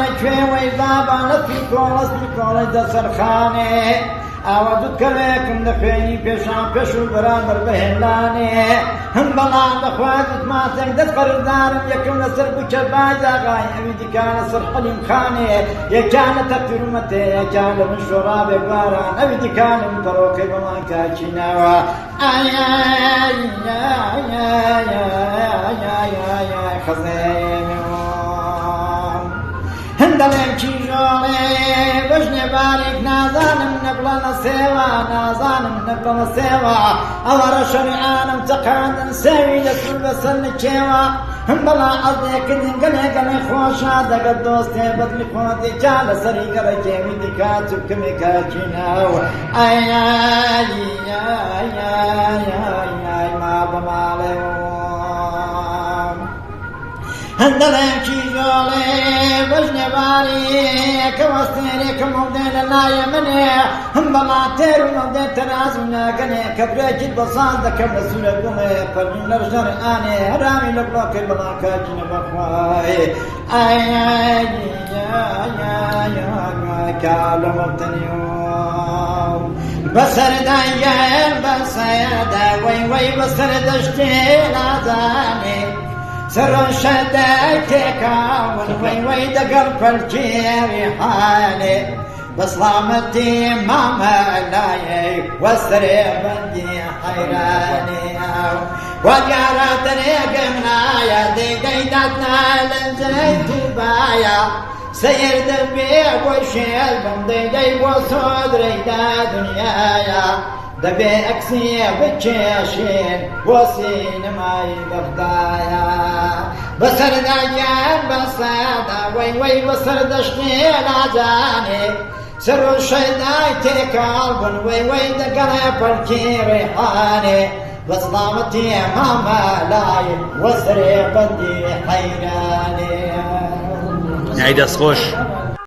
لكوێ وەی بابا لەفی کۆڵەی دەسەرخانێ ئاوا دوودکەوێکم دەخوێنی پێشان پێش و بەرامبەر بەهێنانێ هەم بەڵام دەخوازت ماتێک دەست قەرزدارم یەکەم لەسەر بچە باجاغای ئەوی دیکان لەسەر حەلیم خانێ یەکیان لە تەقیرمەتێ یەکیان لە من شۆڕابێ باران ئەوی دیکانم بەڕۆکەی بەمان کاچینەوە خەزێنم هەندەڵێم کیژۆڵێ بەژنێ باریک نازانم نەبڵەنە سێوە ئەوە ڕەشەریعانم چەقاندن سێوی لەسوور بەسەر نکێوە هەم بەڵا ئەڵدێکردن گەلێ خۆشە دەگەت دۆستێ بەدلی خۆتێکا لەسەری گەڕەکێوی دیکات و کمێ کاچینەوە ما بەماڵێوە هەندەڵێم کیژۆڵێ بەژنێ باریکە وەستێنێکە مەودێ لە لایە منێ هەم بەڵا تێر و مەودێ تەراز و ناگەنێ کە برێکیت بە ساز دەکەم لە سوورە گوڵێ فەرمین لە ڕژەرئانێ هەرامی لە بڵۆکەی بەڵا کاچینە بەخوای کالەمەتەنیۆ بەسەردایەن بەسەدا وەی بەسەر دەشتێ نازانێ سەرۆشە دەکێکاون وەی دەگەڵ پەرکێری حالێ بەسڵامەتی مامەلایە وەسەرێ بەندی حەیرانێ وا دیارە دەرێگەم نایە دەیگەی دادنا لەنجەی توبایە سەیر دەبێ بۆ شێر بم دەیدەی بۆ سۆدرەیدا دنیایە دەبێ ئەکسیە بکێشێن بۆ سینەمای بەغدایە بەسەردایان بەسەدا وەی بەسەر دەشتێ نازانێ سەر و شەیدای تێکاڵ بن وەی دەگەڵێ پەرکی ڕێحانێ بەسڵامەتی مامەلای وەسرێ بەندی حەیرانێ نای دەستخۆش